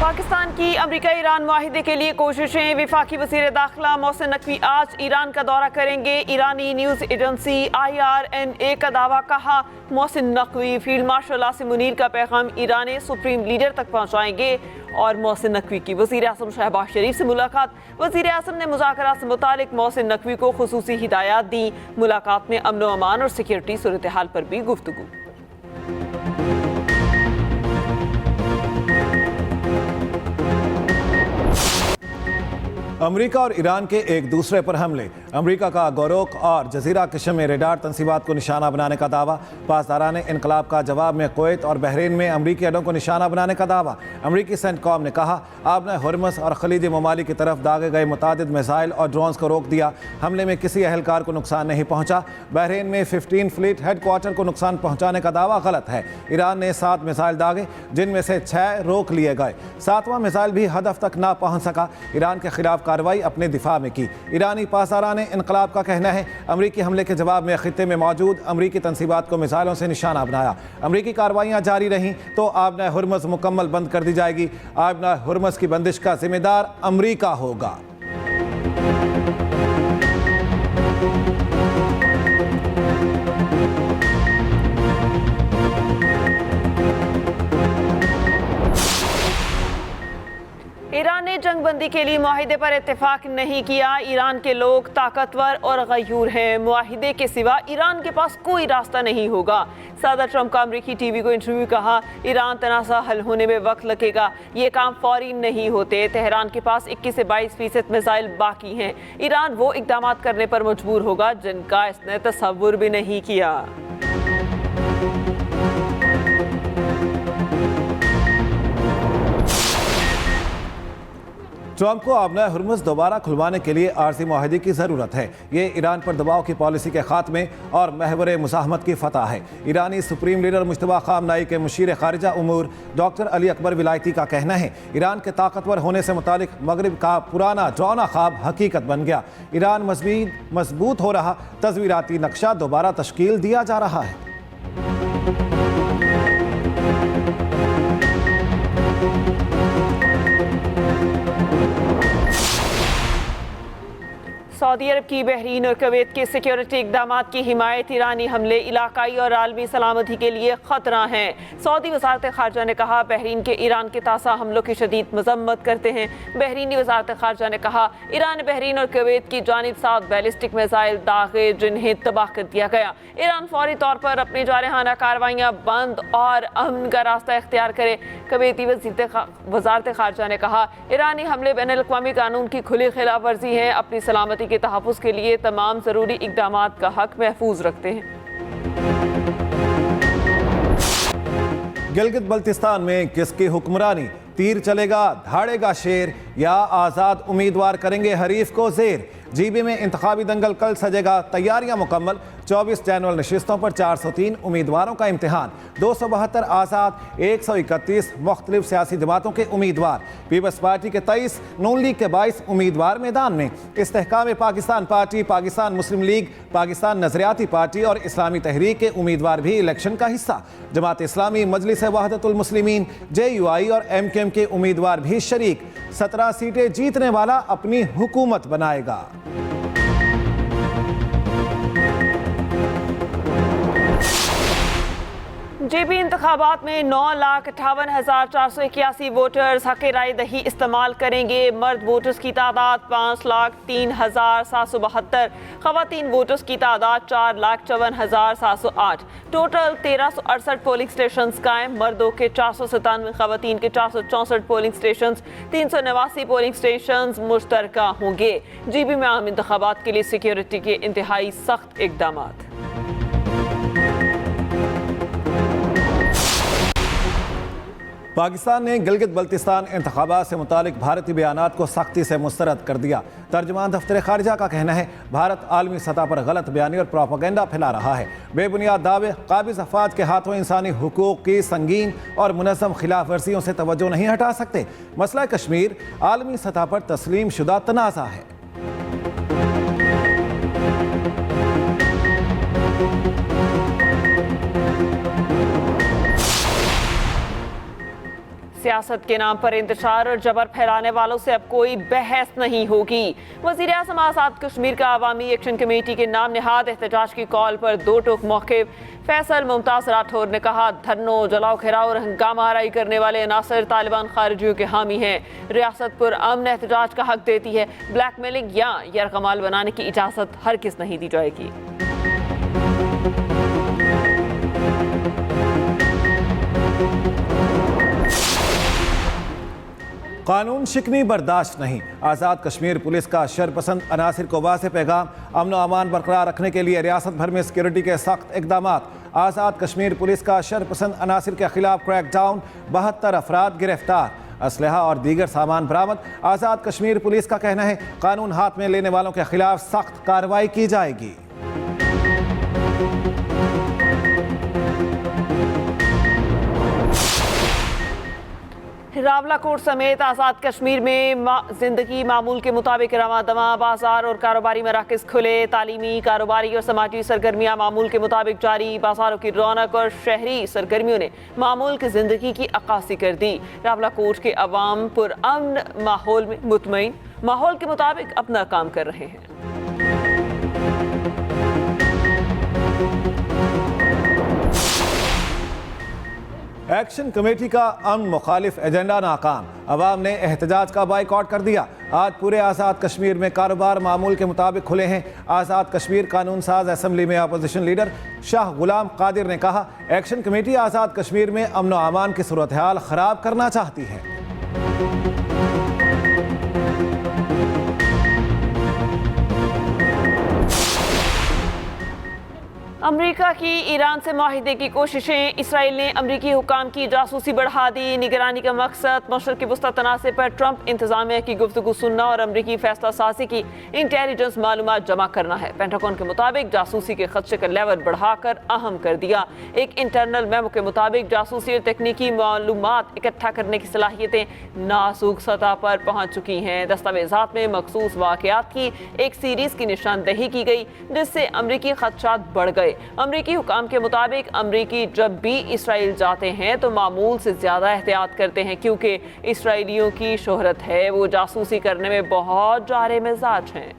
पाकिस्तान की अमरीका ईरान मुआहिदे के लिए कोशिशें। वफाकी वज़ीर दाखिला मोहसिन नकवी आज ईरान का दौरा करेंगे। ईरानी न्यूज़ एजेंसी IRNA का दावा। कहा, मोहसिन नकवी फील्ड मार्शल आसिम मुनीर का पैगाम ईरानी सुप्रीम लीडर तक पहुँचाएंगे। और मोहसिन नकवी की वज़ीर आज़म शहबाज शरीफ से मुलाकात। वज़ीर आज़म ने मुज़ाकरात से मुतालिक मोहसिन नकवी को खुसूसी हिदायत दी। मुलाकात में अमन व अमान और सिक्योरिटी सूरत हाल पर भी गुफ्तगू। अमेरिका और ईरान के एक दूसरे पर हमले। अमेरिका का गोरोक और जजीरा कश्म में रेडार तंसीबात को निशाना बनाने का दावा। पासदारान इनकलाब का जवाब में कुवैत और बहरीन में अमरीकी अड्डों को निशाना बनाने का दावा। अमरीकी सेंटकॉम ने कहा, आपने हुर्मुज़ और खलीजी ममालिक की तरफ दागे गए मुतादिद मिसाइल और ड्रोन्स को रोक दिया। हमले में किसी अहलकार को नुकसान नहीं पहुंचा। बहरीन में 15 फ्लीट हेडक्वार्टर को नुकसान पहुंचाने का दावा गलत है। ईरान ने 7 मिसाइल दागे, जिनमें से 6 रोक लिए गए। 7वां मिसाइल भी हदफ तक ना पहुंच सका। ईरान के खिलाफ कार्रवाई अपने दिफा में की। ईरानी पासदारान इनकलाब का कहना है, अमरीकी हमले के जवाब में खित्ते में मौजूद अमरीकी तंसीबात को मिसाइलों से निशाना बनाया। अमरीकी कार्रवाइयाँ जारी रहीं तो आबना हुर्मुज़ मुकम्मल बंद कर दी जाएगी। आबना हुर्मुज़ की बंदिश का जिम्मेदार अमरीका होगा। ईरान ने जंगबंदी के लिए मुआहिदे पर इत्तेफाक नहीं किया। ईरान के लोग ताकतवर और गयूर हैं। मुआहिदे के सिवा ईरान के पास कोई रास्ता नहीं होगा। सदर ट्रंप का अमरीकी टीवी को इंटरव्यू। कहा, ईरान तनाज़ा हल होने में वक्त लगेगा, ये काम फौरी नहीं होते। तेहरान के पास 21 से 22% मिसाइल बाकी हैं। ईरान वो इकदाम करने पर मजबूर होगा जिनका इसने तसव्वुर भी नहीं किया। ट्रंप को आबना हुर्मुज़ दोबारा खुलवाने के लिए आर्जी मुआहिदे की ज़रूरत है। ये ईरान पर दबाव की पॉलिसी के खात्मे और महवर मुज़ाहमत की फतह है। ईरानी सुप्रीम लीडर मुश्तबा खामनाई के मुशीर खारिजा उमूर डॉक्टर अली अकबर विलायती का कहना है, ईरान के ताकतवर होने से मुतालिक मगरिब का पुराना डरावना ख्वाब हकीकत बन गया। ईरान मजबूत हो रहा, तस्वीराती नक्शा दोबारा तश्कील दिया जा रहा है। सऊदी अरब की बहरीन और कुवैत के सिक्योरिटी इकदाम की हिमायत। ईरानी हमले इलाकाई और आलमी सलामती के लिए खतरा हैं। सऊदी वजारत खारजा ने कहा, बहरीन के ईरान के ताज़ा हमलों की शदीद मजम्मत करते हैं। बहरीनी वजारत खारजा ने कहा, ईरान बहरीन और कुवैत की जानिब 7 बैलिस्टिक मिसाइल दागे, जिन्हें तबाह कर दिया गया। ईरान फौरी तौर पर अपनी जारहाना कार्रवाइयाँ बंद और अमन का रास्ता इख्तियार करे। कुवैती वजारत खारजा ने कहा, ईरानी हमले बैनुल अक़वामी कानून की खुली खिलाफ वर्जी हैं। अपनी सलामती के तहफ़्फ़ुज़ के लिए तमाम ज़रूरी इक़दामात का हक महफूज रखते हैं। गिलगित बल्तिस्तान में किसकी हुक्मरानी? तीर चलेगा, धाड़ेगा शेर, या आज़ाद उम्मीदवार करेंगे हरीफ को ज़ेर? जीबी में इंतखाबी दंगल कल सजेगा, तैयारियां मुकम्मल। 24 जनरल नशिस्तों पर 403 उम्मीदवारों का इम्तिहान। 272 आज़ाद, 131 मुख्तलिफ सियासी जमातों के उम्मीदवार। पीपल्स पार्टी के 23, नून लीग के 22 उम्मीदवार मैदान में। इस्तेहकाम पाकिस्तान पार्टी, पाकिस्तान मुस्लिम लीग, पाकिस्तान नजरियाती पार्टी और इस्लामी तहरीक के उम्मीदवार भी इलेक्शन का हिस्सा। जमात इस्लामी, मजलिस वहदतुल मुस्लिमीन, JUI और MKM के उम्मीदवार भी शरीक। 17 सीटें जीतने वाला अपनी हुकूमत बनाएगा। जेबी इंतखाबात में 9,58,481 वोटर्स हक़ राय दही इस्तेमाल करेंगे। मर्द वोटर्स की तादाद 5,03,772, ख़वातीन वोटर्स की तादाद 4,54,708। टोटल 1368 पोलिंग स्टेशन कायम। मर्दों के 497, ख़वातीन के 464 पोलिंग स्टेशन, 389 पोलिंग स्टेशन मुश्तरका होंगे। जीबी में आम इंतखाबात के लिए सिक्योरिटी के इंतहाई सख्त इक़दाम। पाकिस्तान ने गिलगित बल्तिस्तान इंतखाबात से मुतालिक भारतीय बयानात को सख्ती से मुस्तरद कर दिया। तर्जुमान दफ्तर खारजा का कहना है, भारत आलमी सतह पर गलत बयानी और प्रोपेगेंडा फैला रहा है। बेबुनियाद दावे काबिज अफवाज के हाथों इंसानी हुकूक की संगीन और मुनज़्ज़म खिलाफ वर्जियों से तवज्जो नहीं हटा सकते। मसला कश्मीर आलमी सतह पर तस्लीम शुदा तनाज़ा है। सियासत के नाम पर इंतशार और जबर फैलाने वालों से अब कोई बहस नहीं होगी। वज़ीर आज़म आज़ाद कश्मीर का अवामी एक्शन कमेटी के नाम निहाद एहतजाज की कॉल पर दो टोक मौक़िफ़। फैसल मुमताज़ राठौर ने कहा, धरनों, जलाओ खिराव और हंगामा आराई करने वाले अनासर तालिबान खारिजियों के हामी हैं। रियासत पर अमन एहतजाज का हक देती है। ब्लैकमेलिंग या यरगमाल बनाने की इजाज़त हर किस नहीं दी जाएगी। कानून शिकनी बर्दाश्त नहीं। आज़ाद कश्मीर पुलिस का शरपसंद अनासिर को वाज़ेह पैगाम। अमन व अमान बरकरार रखने के लिए रियासत भर में सिक्योरिटी के सख्त इक़दाम। आज़ाद कश्मीर पुलिस का शरपसंद अनासिर के खिलाफ क्रैकडाउन। 72 अफराद गिरफ्तार, असलहा और दीगर सामान बरामद। आज़ाद कश्मीर पुलिस का कहना है, कानून हाथ में लेने वालों के खिलाफ सख्त कार्रवाई की जाएगी। रावलाकोट समेत आज़ाद कश्मीर में जिंदगी मामूल के मुताबिक रवा दवा। बाजार और कारोबारी मराकज़ खुले। तालीमी, कारोबारी और समाजी सरगर्मियाँ मामूल के मुताबिक जारी। बाजारों की रौनक और शहरी सरगर्मियों ने मामूल की जिंदगी की अक्कासी कर दी। रावलाकोट के अवाम पुरअमन माहौल में मुतमईन माहौल के मुताबिक अपना काम कर रहे हैं। एक्शन कमेटी का अमन मुखालिफ एजेंडा नाकाम। अवाम ने एहतजाज का बाइकआउट कर दिया। आज पूरे आज़ाद कश्मीर में कारोबार मामूल के मुताबिक खुले हैं। आज़ाद कश्मीर कानून साज असम्बली में अपोजिशन लीडर शाह गुलाम कादिर ने कहा, एक्शन कमेटी आज़ाद कश्मीर में अमन व अमान की सूरत हाल ख़राब करना चाहती है। अमरीका की ईरान से माहिदे की कोशिशें। इसराइल ने अमरीकी हुकाम की जासूसी बढ़ा दी। निगरानी का मकसद मशरक़ी वस्ती तनाज़े पर ट्रंप इंतज़ामिया की गुफ्तगू सुनना और अमरीकी फैसला साजी की इंटेलिजेंस मालूमात जमा करना है। पेंटागन के मुताबिक जासूसी के खदशे का लेवल बढ़ाकर अहम कर दिया। एक इंटरनल मेमो के मुताबिक जासूसी और तकनीकी मालूमात इकट्ठा करने की सलाहियतें नाजुक सतह पर पहुँच चुकी हैं। दस्तावेज़ात में मखसूस वाक़यात की एक सीरीज़ की निशानदही की गई, जिससे अमरीकी खदशात बढ़ गए। अमरीकी हुकाम के मुताबिक अमरीकी जब भी इसराइल जाते हैं तो मामूल से ज़्यादा एहतियात करते हैं, क्योंकि इसराइलियों की शोहरत है, वो जासूसी करने में बहुत जारे मिजाज हैं।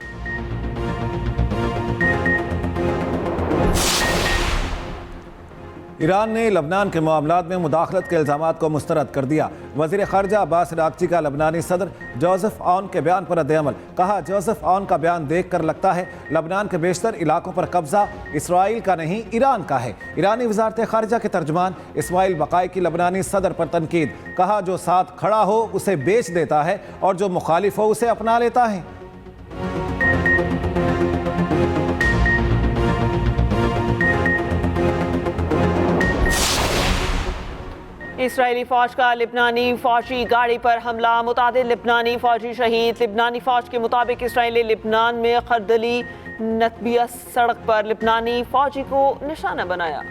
ईरान ने लबनान के मामलात में मुदाखलत के इल्ज़ामात को मुस्तरद कर दिया। वज़ीर ख़ारजा अब्बास अराग़ची का लबनानी सदर जोसेफ आउन के बयान पर रद्द-ए-अमल। कहा, जोसेफ आउन का बयान देख कर लगता है लबनान के बेशतर इलाकों पर कब्जा इसराइल का नहीं ईरान का है। ईरानी वज़ारत ख़ारजा के तर्जुमान इस्माइल बक़ाई की लबनानी सदर पर तनकीद। कहा, जो साथ खड़ा हो उसे बेच देता है और जो मुखालिफ हो उसे अपना लेता है। इसराइली फौज का लिबनानी फौजी गाड़ी पर हमला। मुतादिद लिबनानी फौजी शहीद। लिबनानी फौज के मुताबिक इसराइली लिबनान में खरदली नतबिया सड़क पर लिबनानी फौजी को निशाना बनाया।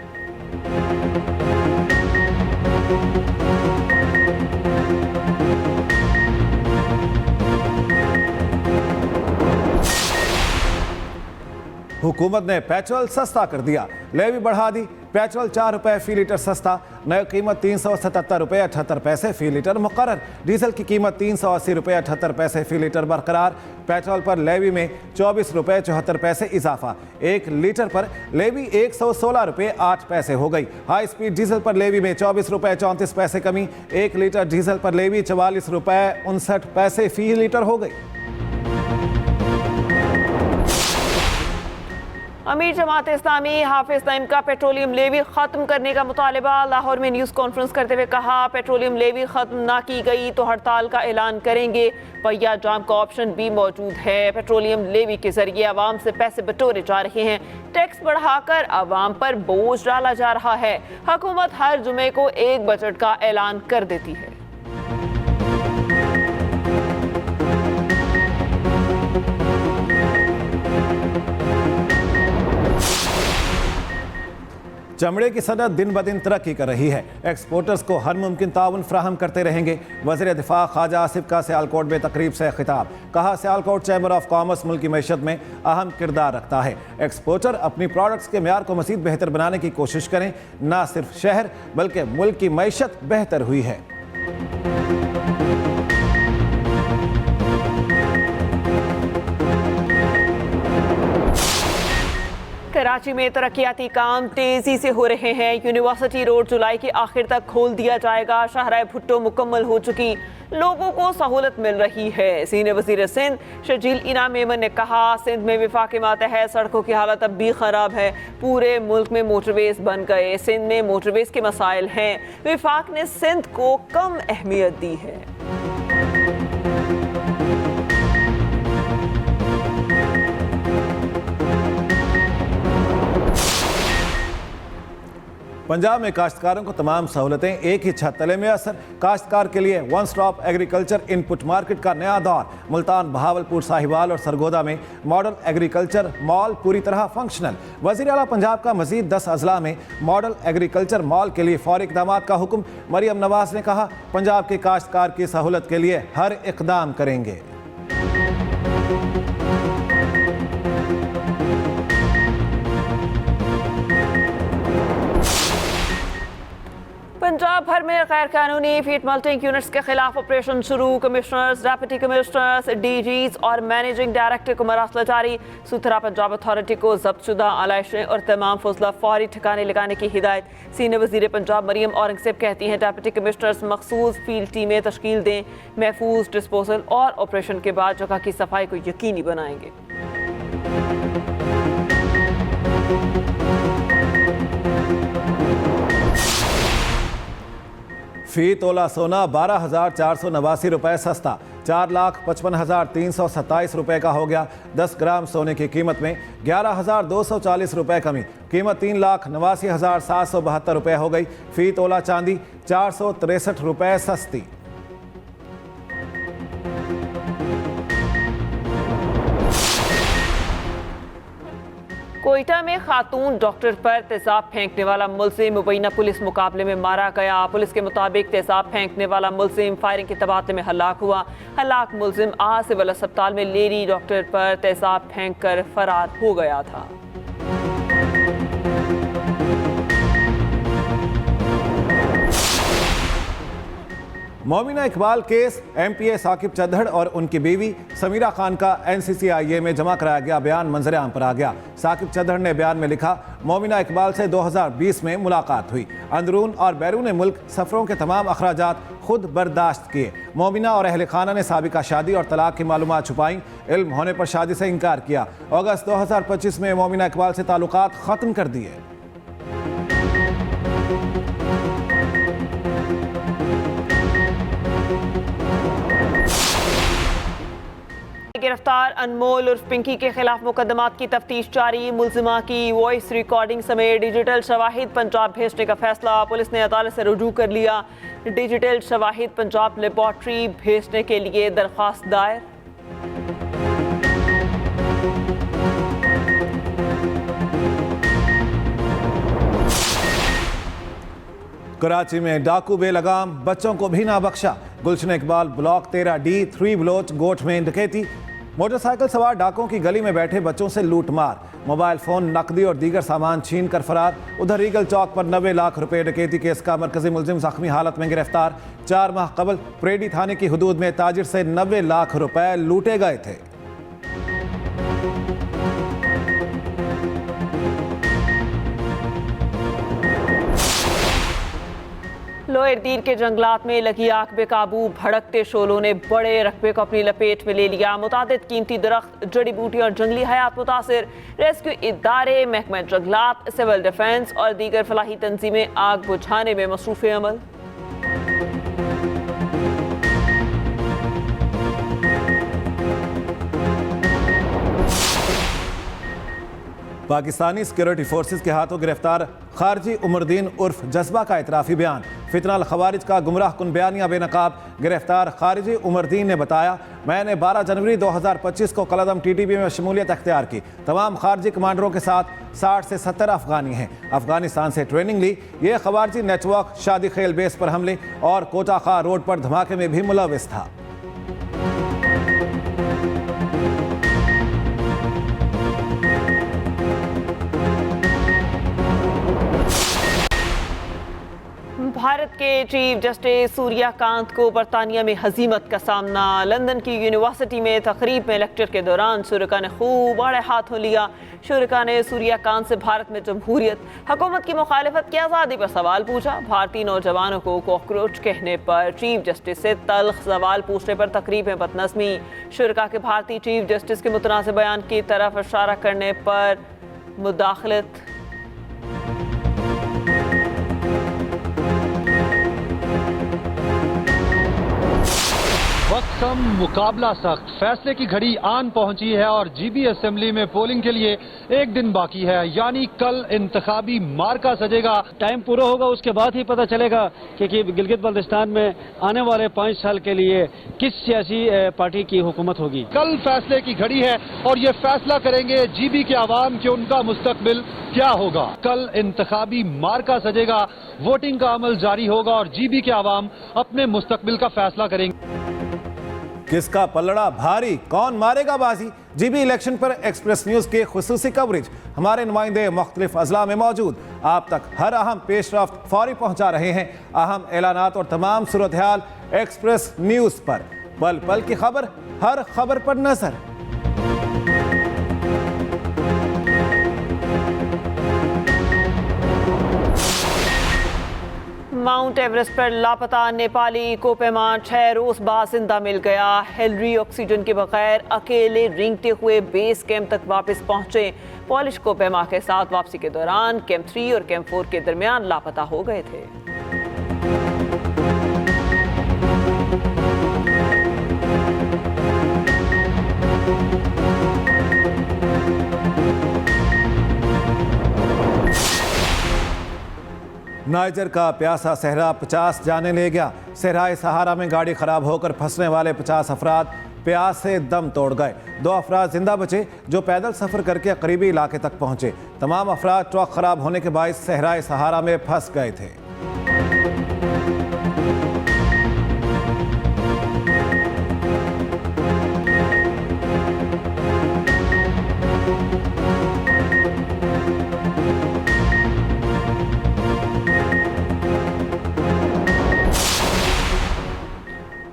हुकूमत ने पेट्रोल सस्ता कर दिया, लेवी बढ़ा दी। पेट्रोल 4 रुपये फी लीटर सस्ता, नई कीमत 377 रुपये 78 पैसे फी लीटर मुकर्रर। डीजल की कीमत 380 रुपये 78 पैसे फी लीटर बरकरार। पेट्रोल पर लेवी में 24 रुपये 74 पैसे इजाफा। 1 लीटर पर लेवी 116 रुपये 8 पैसे हो गई। हाई स्पीड डीजल पर लेवी में 24 रुपये 34 पैसे कमी। 1 लीटर डीजल पर लेवी 44 रुपये 59 पैसे फी लीटर हो गई। अमीर जमात इस्लामी हाफिज नईम का पेट्रोलियम लेवी ख़त्म करने का मुतालबा। लाहौर में न्यूज़ कॉन्फ्रेंस करते हुए कहा, पेट्रोलियम लेवी ख़त्म ना की गई तो हड़ताल का ऐलान करेंगे। पहिया जाम का ऑप्शन भी मौजूद है। पेट्रोलियम लेवी के जरिए आवाम से पैसे बटोरे जा रहे हैं। टैक्स बढ़ाकर आवाम पर बोझ डाला जा रहा है। हुकूमत हर जुमे को एक बजट का ऐलान कर देती है। चमड़े की सनत दिन ब दिन तरक्की कर रही है। एक्सपोर्टर्स को हर मुमकिन ताउन फ्राहम करते रहेंगे। वज़ीर दिफा ख्वाजा आसिफ का सियालकोट में तकरीब से खिताब। कहा, सियालकोट चैम्बर ऑफ कॉमर्स मुल्क की मैशत में अहम किरदार रखता है। एक्सपोर्टर अपनी प्रोडक्ट्स के म्यार को मज़ीद बेहतर बनाने की कोशिश करें। न सिर्फ शहर बल्कि मुल्क की मैशत बेहतर हुई है। कराची में तरक्याती काम तेजी से हो रहे हैं। यूनिवर्सिटी रोड जुलाई के आखिर तक खोल दिया जाएगा। शाहराह भुट्टो मुकम्मल हो चुकी, लोगों को सहूलत मिल रही है। सीनियर वजीर सिंध शर्जील इनाम मेमन ने कहा, सिंध में विफाक के मातहत सड़कों की हालत अब भी खराब है। पूरे मुल्क में मोटरवेज बन गए, सिंध में मोटरवेज के मसाइल हैं। विफाक ने सिंध को कम अहमियत दी है। पंजाब में काश्तकारों को तमाम सहूलतें एक ही छत तले में असर। काश्तकार के लिए one stop agriculture input market का नया दौर। मुल्तान, बहावलपुर, साहिवाल और सरगोदा में मॉडल एग्रीकल्चर मॉल पूरी तरह फंक्शनल। वज़ीर आला पंजाब का मजीद 10 अजला में मॉडल एग्रीकल्चर मॉल के लिए फौरी इक़दाम का हुक्म। मरियम नवाज ने कहा, पंजाब के काश्तकार की सहूलत के लिए हर इक़दाम करेंगे। पंजाब भर में गैर कानूनी फीड मल्टिंग यूनिट्स के खिलाफ ऑपरेशन शुरू। कमिश्नर्स, डिप्टी कमिश्नर्स, डीजीज और मैनेजिंग डायरेक्टर को मरासला जारी। सुथरा पंजाब अथॉरिटी को जब्तशुदा आलाइशें और तमाम फजला फौरी ठिकाने लगाने की हिदायत। सीनियर वजीर पंजाब मरियम औरंगजेब कहती हैं, डिप्टी कमिश्नर्स मखसूस फील्ड टीमें तश्कील दें, महफूज डिस्पोजल और ऑपरेशन के बाद जगह की सफाई को यकीनी बनाएंगे। फी तोला सोना 12,489 रुपये सस्ता, 4,55,327 रुपये का हो गया। 10 ग्राम सोने की कीमत में 11,240 रुपये कमी, कीमत 3,89,772 रुपये हो गई। फी तोला चांदी 463 रुपये सस्ती। कोयटा में खातून डॉक्टर पर तेजाब फेंकने वाला मुलजिम मुबैना पुलिस मुकाबले में मारा गया। पुलिस के मुताबिक तेजाब फेंकने वाला मुलजिम फायरिंग के तबादले में हलाक हुआ। हलाक मुलजिम आज सिविल अस्पताल में लेडी डॉक्टर पर तेजाब फेंक कर फरार हो गया था। मोमिना इकबाल केस, एमपीए साकिब चद्दड़ और उनकी बीवी समीरा खान का एनसीसीआईए में जमा कराया गया बयान मंजर आम पर आ गया। साकिब चद्दड़ ने बयान में लिखा, मोमिना इकबाल से 2020 में मुलाकात हुई। अंदरून और बैरून मुल्क सफरों के तमाम अखराजात खुद बर्दाश्त किए। मोमिना और अहल खाना ने साबिका शादी और तलाक की मालूमात छुपाई। इल्म होने पर शादी से इनकार किया। अगस्त 2025 में मोमिना इकबाल से ताल्लुकात ख़त्म कर दिए। गिरफ्तार अनमोल उर्फ पिंकी के खिलाफ मुकदमात की तफ्तीश जारी। मुलजिमा की वॉइस रिकॉर्डिंग समेत डिजिटल शवाहिद पंजाब भेजने का फैसला। पुलिस ने अदालत से रुजू कर लिया। डिजिटल शवाहिद पंजाब लेबॉर्ट्री भेजने के लिए दरख्वास्त दायर। कराची में डाकू बेलगाम, बच्चों को भी ना बख्शा। गुलशन इकबाल ब्लॉक 13D 3 बलोच गोट में डकैती। मोटरसाइकिल सवार डाकों की गली में बैठे बच्चों से लूटमार। मोबाइल फोन, नकदी और दीगर सामान छीन कर फरार। उधर रीगल चौक पर 90 लाख रुपए डकैती केस का मरकजी मुलजिम जख्मी हालत में गिरफ्तार। 4 माह कबल प्रेडी थाने की हदूद में ताजिर से 90 लाख रुपए लूटे गए थे। लोअर दीर के जंगलात में लगी आग बेकाबू, भड़कते शोलों ने बड़े रकबे को अपनी लपेट में ले लिया। मुतादिद कीमती दरख्त, जड़ी बूटी और जंगली हयात मुतासिर। रेस्क्यू इदारे, महकमा जंगलात, सिविल डिफेंस और दीगर फलाही तंजीमें आग बुझाने में मसरूफ अमल। पाकिस्तानी सिक्योरिटी फोर्सेस के हाथों गिरफ्तार खारजी उमरदीन उर्फ जज्बा का इतराफ़ी बयान। फितना खवारिज का गुमराह कुन बयानिया बेनकाब। गिरफ्तार खारजी उमरदीन ने बताया, मैंने 12 जनवरी 2025 को कलदम TTP में शमूलियत अख्तियार की। तमाम खारजी कमांडरों के साथ 60 से 70 अफगानी हैं। अफगानिस्तान से ट्रेनिंग ली। ये खवारजी नेटवर्क शादी खेल बेस पर हमले और कोटा खां रोड पर धमाके में भी मुलविस था। भारत के चीफ जस्टिस सूर्यकांत को बरतानिया में हजीमत का सामना। लंदन की यूनिवर्सिटी में तकरीब में लेक्चर के दौरान शुरका ने खूब बड़े हाथों लिया। शुरका ने सूर्यकांत से भारत में जमहूरियत, हुकूमत की मुखालिफत की आज़ादी पर सवाल पूछा। भारतीय नौजवानों को कॉकरोच कहने पर चीफ जस्टिस से तल्ख सवाल पूछने पर तकरीब में बदनज़मी। शुरका के भारतीय चीफ जस्टिस के मुतनाज़ बयान की तरफ इशारा करने पर मुदाखलत। वक्त कम, मुकाबला सख्त, फैसले की घड़ी आन पहुंची है और जीबी असेंबली में पोलिंग के लिए एक दिन बाकी है, यानी कल इंतखाबी मार्का सजेगा। टाइम पूरा होगा उसके बाद ही पता चलेगा कि गिलगित बल्तिस्तान में आने वाले 5 साल के लिए किस सियासी पार्टी की हुकूमत होगी। कल फैसले की घड़ी है और ये फैसला करेंगे जीबी के आवाम कि उनका मुस्तकबिल क्या होगा। कल इंतखाबी मार्का सजेगा, वोटिंग का अमल जारी होगा और जीबी के आवाम अपने मुस्तकबिल का फैसला करेंगे। किसका पलड़ा भारी, कौन मारेगा बाजी? जीबी इलेक्शन पर एक्सप्रेस न्यूज के खुसूसी कवरेज। हमारे नुमाइंदे मुख्तलिफ अजला में मौजूद, आप तक हर अहम पेशरफ्त फौरी पहुंचा रहे हैं। अहम ऐलानात और तमाम सूरत हाल एक्सप्रेस न्यूज पर, पल पल की खबर, हर खबर पर नजर। माउंट एवरेस्ट पर लापता नेपाली कोपेमा 6 रोज बाद जिंदा मिल गया। हेलरी ऑक्सीजन के बगैर अकेले रेंगते हुए बेस कैंप तक वापस पहुंचे। पॉलिश कोपेमा के साथ वापसी के दौरान कैंप 3 और कैंप 4 के दरमियान लापता हो गए थे। नाइजर का प्यासा सहरा 50 जाने ले गया। सहराए सहारा में गाड़ी खराब होकर फंसने वाले 50 अफराद प्यास से दम तोड़ गए। 2 अफराद जिंदा बचे जो पैदल सफर करके करीबी इलाके तक पहुंचे। तमाम अफराद ट्रक खराब होने के बायस सहराए सहारा में फंस गए थे।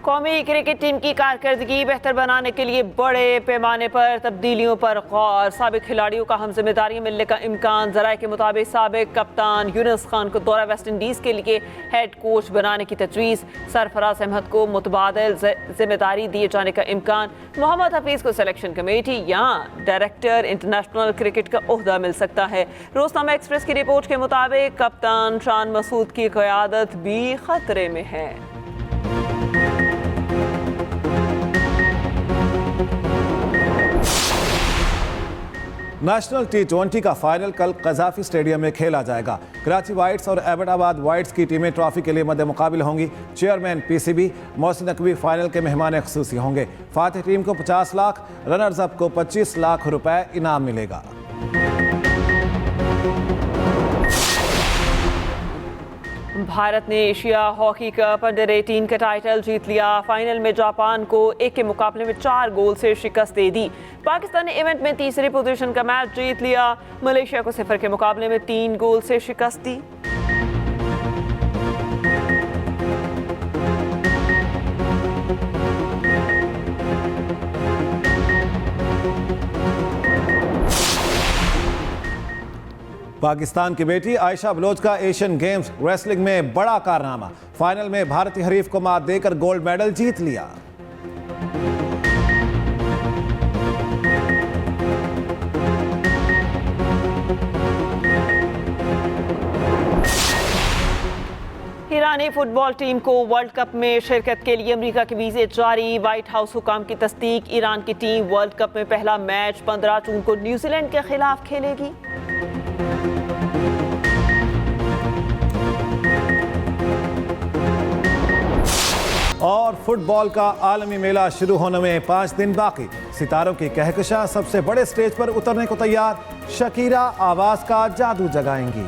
कौमी क्रिकेट टीम की कारकर्दगी बेहतर बनाने के लिए बड़े पैमाने पर तब्दीलियों पर गौर। साबिक खिलाड़ियों का हम जिम्मेदारी मिलने का इम्कान। जराये के मुताबिक साबिक कप्तान यूनुस खान को दौरा वेस्ट इंडीज़ के लिए हेड कोच बनाने की तजवीज़। सरफराज अहमद को मुतबादिल जिम्मेदारी दिए जाने का इम्कान। मोहम्मद हफीज़ को सिलेक्शन कमेटी या डायरेक्टर इंटरनेशनल क्रिकेट का ओहदा मिल सकता है। रोजनामा एक्सप्रेस की रिपोर्ट के मुताबिक कप्तान शान मसूद की क़यादत भी खतरे में है। नेशनल T20 का फाइनल कल कजाफी स्टेडियम में खेला जाएगा। कराची वाइट्स और एबटाबाद वाइट्स की टीमें ट्रॉफी के लिए मद्दे मुकाबिल होंगी। Chairman PCB Mohsin Naqvi final के मेहमान खुसूसी होंगे। फातिह टीम को 50 लाख, रनर्स अप को 25 लाख रुपए इनाम मिलेगा। भारत ने एशिया हॉकी कप अंडर 18 का टाइटल जीत लिया। फाइनल में जापान को 1 के मुकाबले में 4 गोल से शिकस्त दे दी। पाकिस्तान ने इवेंट में तीसरी पोजीशन का मैच जीत लिया। मलेशिया को 0 के मुकाबले में 3 गोल से शिकस्त दी। पाकिस्तान की बेटी आयशा बलोच का एशियन गेम्स रेसलिंग में बड़ा कारनामा। फाइनल में भारतीय हरीफ को मात देकर गोल्ड मेडल जीत लिया। ईरानी फुटबॉल टीम को वर्ल्ड कप में शिरकत के लिए अमेरिका के वीजे जारी। व्हाइट हाउस हुकाम की तस्दीक। ईरान की टीम वर्ल्ड कप में पहला मैच 15 जून को न्यूजीलैंड के खिलाफ खेलेगी। और फुटबॉल का आलमी मेला शुरू होने में 5 दिन बाकी। सितारों की कहकशां सबसे बड़े स्टेज पर उतरने को तैयार। शकीरा आवाज का जादू जगाएंगी।